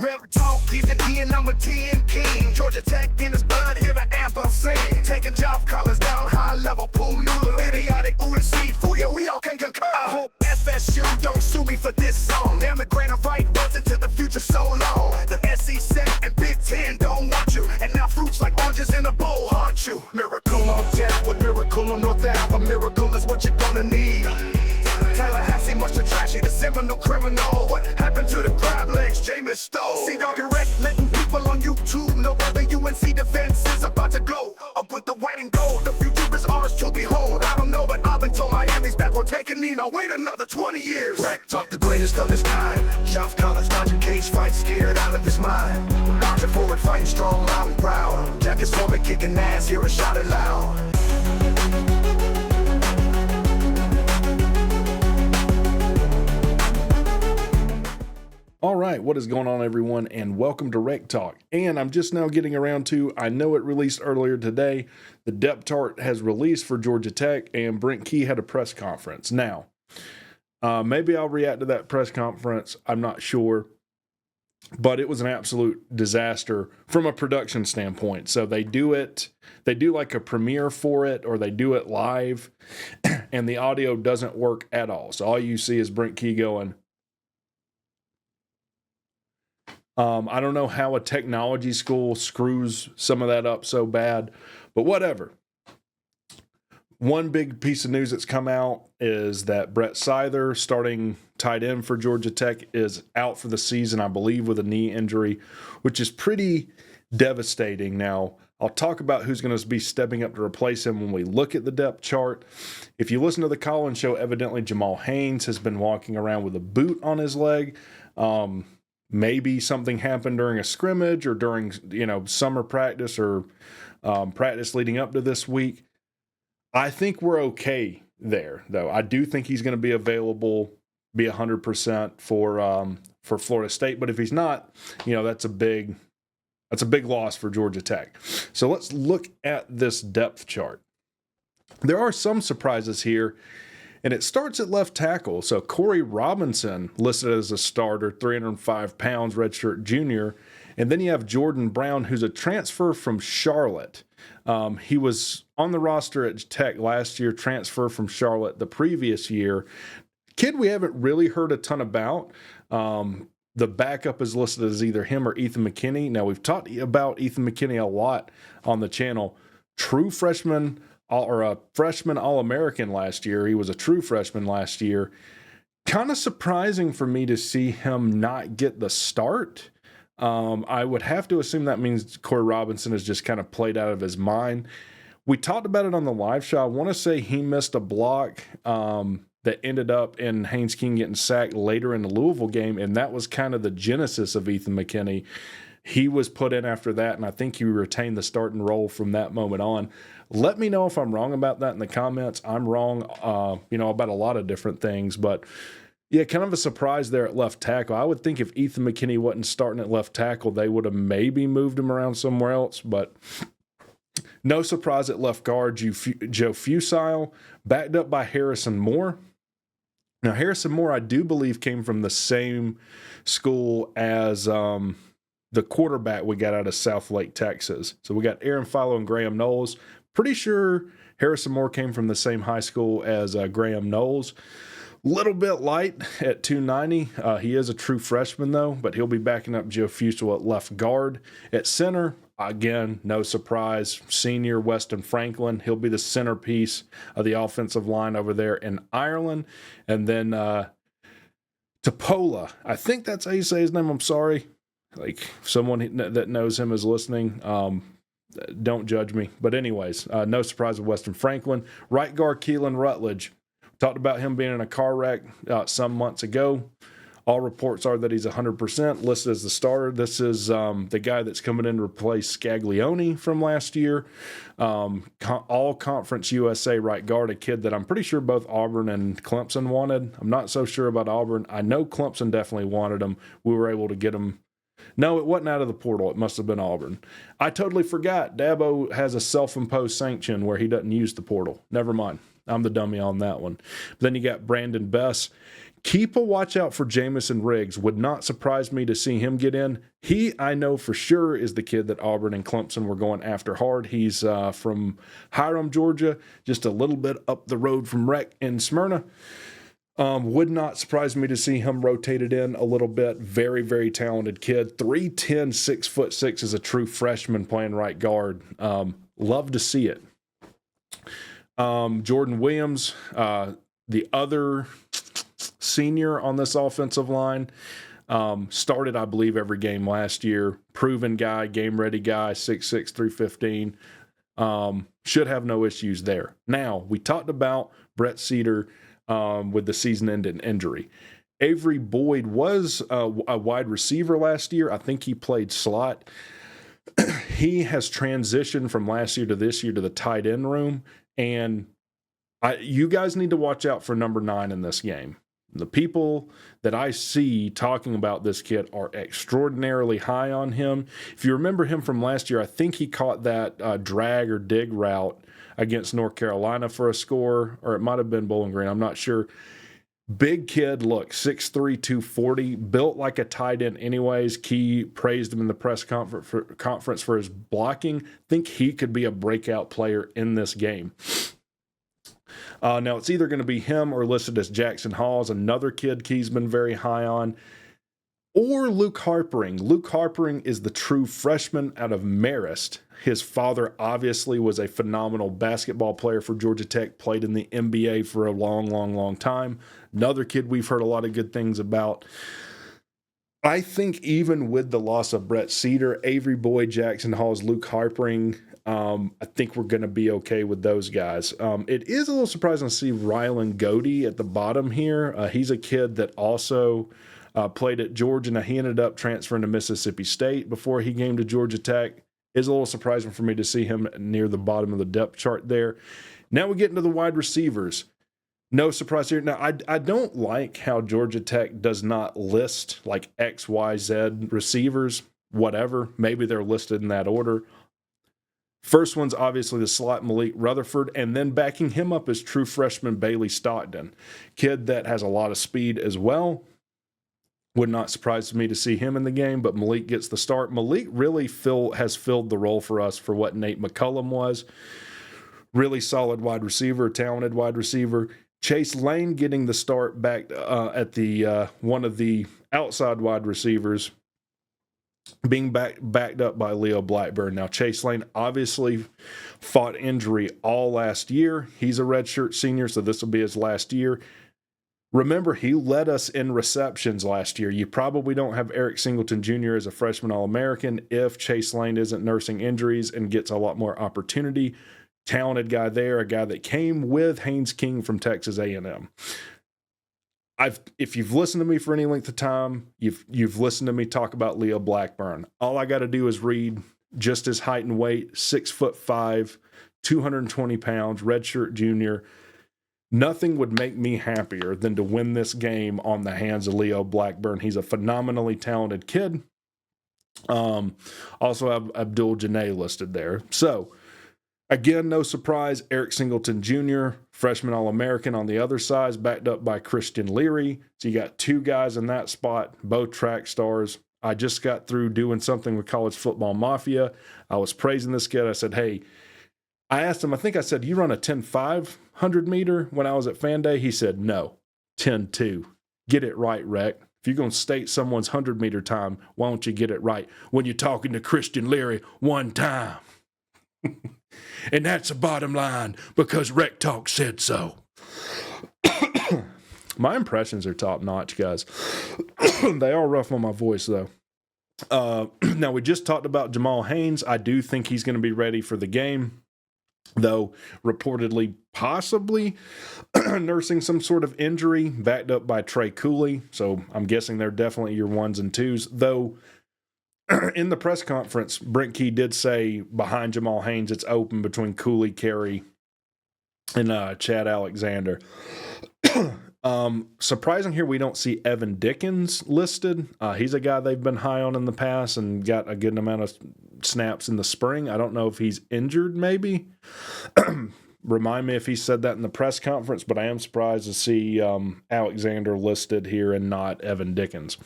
WreckTalk, he's the D and number 10 king. Georgia Tech in his blood, hear the anthem sing. Taking job colors down, high level pool noodle. Idiotic, ooh and seafood, yeah, we all can concur. I hope FSU don't sue me for this song. Damn the grain of right buds into the future so long. The SEC and Big Ten don't want you. And now fruits like oranges in a bowl haunt you. Miracle on death with miracle on North Ave. A miracle is what you're gonna need. Tallahassee must have trashy, the Seminole criminal. What happened to the crab legs Jameis stole? See dog direct, letting people on YouTube know where the UNC defense is about to go. Up with the white and gold, the future is ours to behold. I don't know, but I've been told Miami's back, we're taking me. Now wait another 20 years. WreckTalk, the greatest of his time. South College, dodging cage fight, scared out of his mind. Marching forward, fighting strong, loud and proud. Jackets forming, kicking ass, hear it shouted loud. All right, what is going on, everyone, and welcome to WreckTalk. And I'm just now getting around to, I know it released earlier today, the depth chart has released for Georgia Tech, and Brent Key had a press conference. Now, maybe I'll react to that press conference, I'm not sure, but it was an absolute disaster from a production standpoint. So they do like a premiere for it, or they do it live, and the audio doesn't work at all. So all you see is Brent Key going, I don't know how a technology school screws some of that up so bad, but whatever. One big piece of news that's come out is that Brett Seither, starting tight end for Georgia Tech, is out for the season, I believe, with a knee injury, which is pretty devastating. Now, I'll talk about who's going to be stepping up to replace him when we look at the depth chart. If you listen to the Collins show, evidently Jamal Haynes has been walking around with a boot on his leg. Maybe something happened during a scrimmage or during, summer practice or practice leading up to this week. I think we're okay there, though. I do think he's going to be available, be 100% for Florida State. But if he's not, that's a big loss for Georgia Tech. So let's look at this depth chart. There are some surprises here. And it starts at left tackle. So Corey Robinson listed as a starter, 305 pounds, redshirt junior. And then you have Jordan Brown, who's a transfer from Charlotte. He was on the roster at Tech last year, transfer from Charlotte the previous year. Kid we haven't really heard a ton about. The backup is listed as either him or Ethan McKinney. Now, we've talked about Ethan McKinney a lot on the channel. True freshman, or a freshman All-American last year. He was a true freshman last year. Kind of surprising for me to see him not get the start. I would have to assume that means Corey Robinson has just kind of played out of his mind. We talked about it on the live show. I want to say he missed a block that ended up in Haynes King getting sacked later in the Louisville game, and that was kind of the genesis of Ethan McKinney. He was put in after that, and I think he retained the starting role from that moment on. Let me know if I'm wrong about that in the comments. I'm wrong, about a lot of different things, but yeah, kind of a surprise there at left tackle. I would think if Ethan McKinney wasn't starting at left tackle, they would have maybe moved him around somewhere else, but no surprise at left guard. Joe Fusile, backed up by Harrison Moore. Now, Harrison Moore, I do believe, came from the same school as the quarterback we got out of South Lake, Texas. So we got Aaron Philo and Graham Knowles. Pretty sure Harrison Moore came from the same high school as Graham Knowles. Little bit light at 290. He is a true freshman, though, but he'll be backing up Joe Fusile at left guard. At center, again, no surprise, senior Weston Franklin. He'll be the centerpiece of the offensive line over there in Ireland. And then Topola, I think that's how you say his name. I'm sorry. Like, someone that knows him is listening. Don't judge me. But anyways, no surprise with Weston Franklin. Right guard Keelan Rutledge. Talked about him being in a car wreck some months ago. All reports are that he's 100% listed as the starter. This is the guy that's coming in to replace Scaglione from last year. All Conference USA right guard, a kid that I'm pretty sure both Auburn and Clemson wanted. I'm not so sure about Auburn. I know Clemson definitely wanted him. We were able to get him. No, it wasn't out of the portal. It must have been Auburn. I totally forgot. Dabo has a self-imposed sanction where he doesn't use the portal. Never mind. I'm the dummy on that one. But then you got Brandon Bess. Keep a watch out for Jamison Riggs. Would not surprise me to see him get in. He, I know for sure, is the kid that Auburn and Clemson were going after hard. He's from Hiram, Georgia, just a little bit up the road from Rec in Smyrna. Would not surprise me to see him rotated in a little bit. Very, very talented kid. 3'10", 6'6" as a true freshman playing right guard. Love to see it. Jordan Williams, the other senior on this offensive line, started, I believe, every game last year. Proven guy, game-ready guy, 6'6", 315. Should have no issues there. Now, we talked about Brett Cedar with the season-ending injury. Avery Boyd was a wide receiver last year. I think he played slot. He has transitioned from last year to this year to the tight end room, and you guys need to watch out for number 9 in this game. The people that I see talking about this kid are extraordinarily high on him. If you remember him from last year, I think he caught that drag or dig route against North Carolina for a score, or it might have been Bowling Green. I'm not sure. Big kid, look, 6'3", 240, built like a tight end anyways. Key praised him in the press conference for his blocking. Think he could be a breakout player in this game. Now, it's either going to be him or listed as Jackson Hawes, another kid Key's been very high on, or Luke Harpering. Luke Harpering is the true freshman out of Marist. His father obviously was a phenomenal basketball player for Georgia Tech, played in the NBA for a long, long, long time. Another kid we've heard a lot of good things about. I think even with the loss of Brett Cedar, Avery Boyd, Jackson Hawes, Luke Harpering, I think we're going to be okay with those guys. It is a little surprising to see Rylan Godey at the bottom here. He's a kid that also played at Georgia. Now, he ended up transferring to Mississippi State before he came to Georgia Tech. It's a little surprising for me to see him near the bottom of the depth chart there. Now we get into the wide receivers. No surprise here. Now, I don't like how Georgia Tech does not list like X, Y, Z receivers, whatever. Maybe they're listed in that order. First one's obviously the slot Malik Rutherford, and then backing him up is true freshman Bailey Stockton, kid that has a lot of speed as well. Would not surprise me to see him in the game, but Malik gets the start. Malik really has filled the role for us for what Nate McCullum was. Really solid wide receiver, talented wide receiver. Chase Lane getting the start back at the one of the outside wide receivers, being backed up by Leo Blackburn. Now, Chase Lane obviously fought injury all last year. He's a redshirt senior, so this will be his last year. Remember, he led us in receptions last year. You probably don't have Eric Singleton Jr. as a freshman All-American if Chase Lane isn't nursing injuries and gets a lot more opportunity. Talented guy there, a guy that came with Haynes King from Texas A&M. If you've listened to me for any length of time, you've listened to me talk about Leo Blackburn. All I got to do is read just his height and weight, 6'5", 220 pounds, redshirt junior. Nothing would make me happier than to win this game on the hands of Leo Blackburn. He's a phenomenally talented kid. Also have Abdul Janae listed there. So, again, no surprise, Eric Singleton Jr., freshman All-American on the other side, backed up by Christian Leary. So you got two guys in that spot, both track stars. I just got through doing something with College Football Mafia. I was praising this kid. I said, hey, I asked him, I think I said, you run a 10.5 100-meter when I was at Fan Day? He said, no, 10.2. Get it right, Rec. If you're going to state someone's 100-meter time, why don't you get it right when you're talking to Christian Leary one time? And that's the bottom line because WreckTalk said so. My impressions are top-notch, guys. They are rough on my voice, though. Now, we just talked about Jamal Haynes. I do think he's going to be ready for the game, though reportedly possibly nursing some sort of injury, backed up by Trey Cooley. So I'm guessing they're definitely your ones and twos, though. In the press conference, Brent Key did say behind Jamal Haynes, it's open between Cooley, Carey, and Chad Alexander. Surprising here, we don't see Evan Dickens listed. He's a guy they've been high on in the past and got a good amount of snaps in the spring. I don't know if he's injured, maybe. Remind me if he said that in the press conference, but I am surprised to see Alexander listed here and not Evan Dickens.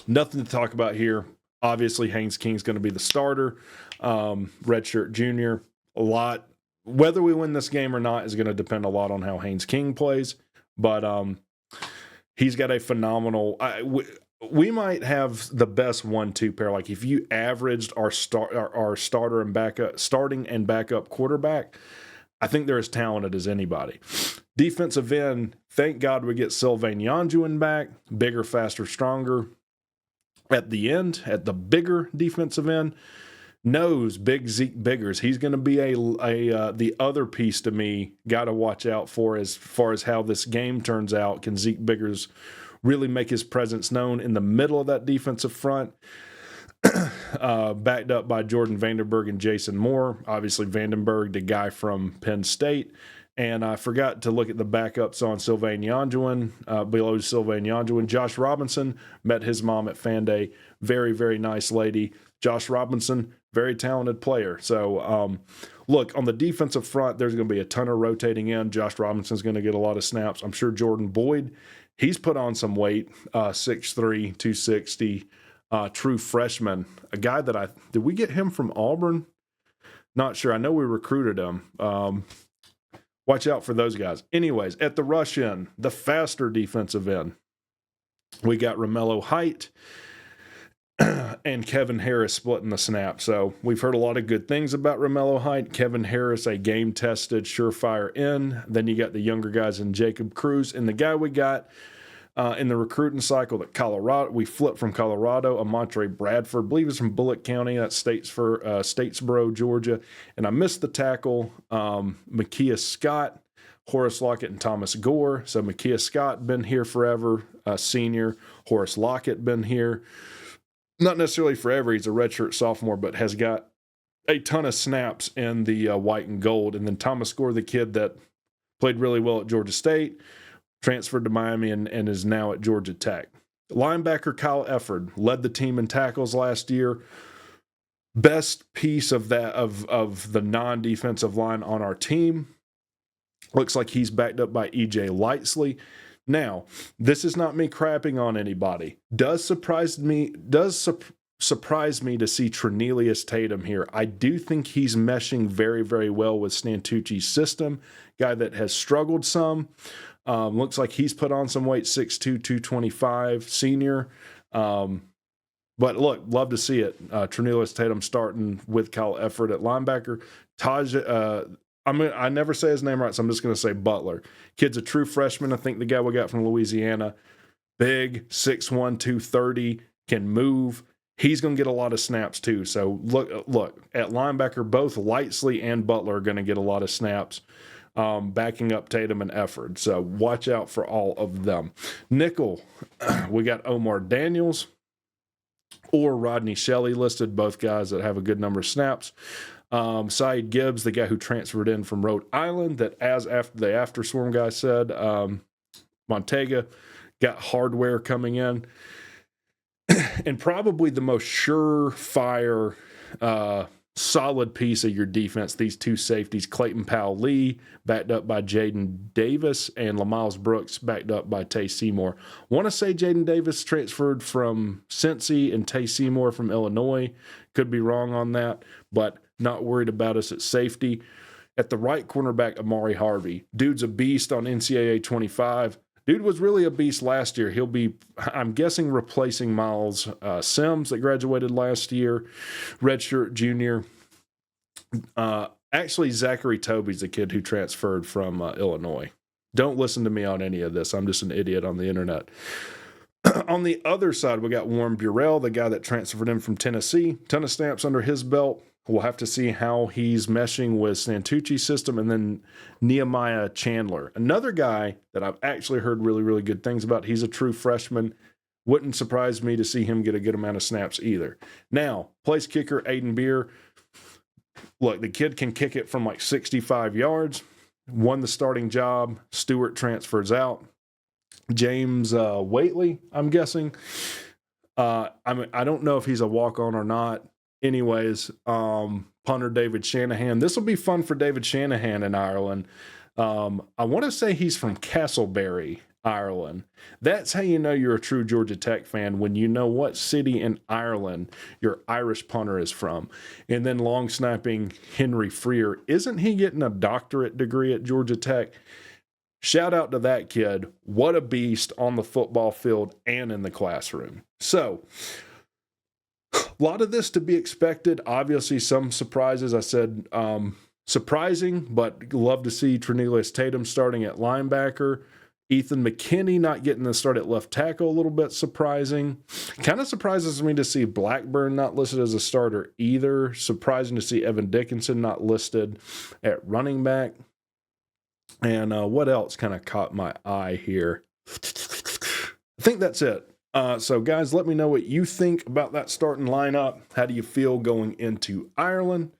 Nothing to talk about here. Obviously, Haynes King's going to be the starter. Redshirt junior. A lot. Whether we win this game or not is going to depend a lot on how Haynes King plays. But he's got a phenomenal. We might have the best 1-2 pair. Like if you averaged our starter and backup, starting and backup quarterback, I think they're as talented as anybody. Defensive end, thank God we get Sylvain Yanjuan back, bigger, faster, stronger. At the end, at the bigger defensive end, knows big Zeke Biggers. He's going to be the other piece to me. Got to watch out for as far as how this game turns out. Can Zeke Biggers really make his presence known in the middle of that defensive front? Backed up by Jordan Vandenberg and Jason Moore. Obviously, Vandenberg, the guy from Penn State. And I forgot to look at the backups on Sylvain Yanjuan, below Sylvain Yanjuan. Josh Robinson, met his mom at Fan Day. Very, very nice lady. Josh Robinson, very talented player. So, look, on the defensive front, there's going to be a ton of rotating in. Josh Robinson's going to get a lot of snaps. I'm sure Jordan Boyd, he's put on some weight, 6'3", 260, true freshman. A guy that did we get him from Auburn? Not sure. I know we recruited him. Watch out for those guys. Anyways, at the rush end, the faster defensive end, we got Romello Height and Kevin Harris splitting the snap. So we've heard a lot of good things about Romello Height. Kevin Harris, a game-tested, surefire end. Then you got the younger guys in Jacob Cruz. And the guy we got in the recruiting cycle that Colorado, we flipped from Colorado, Amontre Bradford, I believe is from Bullitt County, that's Statesboro, Georgia. And I missed the tackle, Makia Scott, Horace Lockett, and Thomas Gore. So Makia Scott, been here forever, senior. Horace Lockett, been here. Not necessarily forever, he's a redshirt sophomore, but has got a ton of snaps in the white and gold. And then Thomas Gore, the kid that played really well at Georgia State, transferred to Miami and is now at Georgia Tech. Linebacker Kyle Efford led the team in tackles last year. Best piece of that of the non-defensive line on our team. Looks like he's backed up by E.J. Lightsley. Now, this is not me crapping on anybody. Does surprise me to see Trinelius Tatum here. I do think he's meshing very, very well with Stantucci's system. Guy that has struggled some. Looks like he's put on some weight, 6'2", 225, senior. But look, love to see it. Trinelius Tatum starting with Kyle Efford at linebacker. I never say his name right, so I'm just going to say Butler. Kid's a true freshman. I think the guy we got from Louisiana. Big, 6'1", 230, can move. He's going to get a lot of snaps too. So look at linebacker, both Lightsley and Butler are going to get a lot of snaps. Backing up Tatum and Efford. So watch out for all of them. Nickel, we got Omar Daniels or Rodney Shelley listed, both guys that have a good number of snaps. Saeed Gibbs, the guy who transferred in from Rhode Island, that after Swarm guy said, Montega got hardware coming in. And probably the most surefire solid piece of your defense, these two safeties, Clayton Powell-Lee, backed up by Jaden Davis, and LaMiles Brooks, backed up by Tay Seymour. Want to say Jaden Davis transferred from Cincy and Tay Seymour from Illinois. Could be wrong on that, but not worried about us at safety. At the right cornerback, Amari Harvey. Dude's a beast on NCAA 25. Dude was really a beast last year. He'll be, I'm guessing, replacing Miles Sims that graduated last year. Redshirt junior. Actually, Zachary Toby's the kid who transferred from Illinois. Don't listen to me on any of this. I'm just an idiot on the internet. On the other side, we got Warren Burrell, the guy that transferred in from Tennessee. Ton of snaps under his belt. We'll have to see how he's meshing with Santucci's system. And then Nehemiah Chandler, another guy that I've actually heard really, really good things about. He's a true freshman. Wouldn't surprise me to see him get a good amount of snaps either. Now, place kicker Aiden Beer. Look, the kid can kick it from like 65 yards. Won the starting job. Stewart transfers out. James Waitley, I'm guessing. I don't know if he's a walk-on or not. Anyways, punter David Shanahan. This will be fun for David Shanahan in Ireland. I want to say he's from Castleberry, Ireland. That's how you know you're a true Georgia Tech fan, when you know what city in Ireland your Irish punter is from. And then long snapping Henry Freer. Isn't he getting a doctorate degree at Georgia Tech? Shout out to that kid. What a beast on the football field and in the classroom. So, a lot of this to be expected. Obviously, some surprises. I said surprising, but love to see Trinelius Tatum starting at linebacker. Ethan McKinney not getting the start at left tackle, a little bit surprising. Kind of surprises me to see Blackburn not listed as a starter either. Surprising to see Evan Dickinson not listed at running back. And what else kind of caught my eye here? I think that's it. So, guys, let me know what you think about that starting lineup. How do you feel going into Ireland?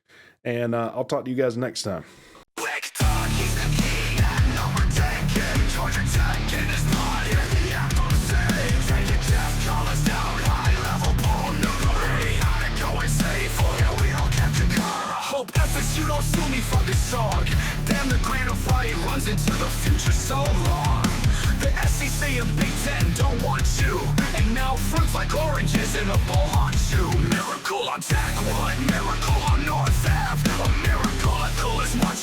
And I'll talk to you guys next time. WreckTalk is the key, no we're taking Georgia Tech in his blood, hear the anthem sing. Take it, Jeff, call us down, high level, bull, nuclear. Gotta go and save for you, we all kept your car. I hope FSU don't sue me for this song. Damn, the grand of fight runs into the future so long. The SEC and Big Ten don't want you, and now fruits like oranges in a bowl haunt you. Miracle on Tech One, miracle on North Ave, a miracle at Coolest March.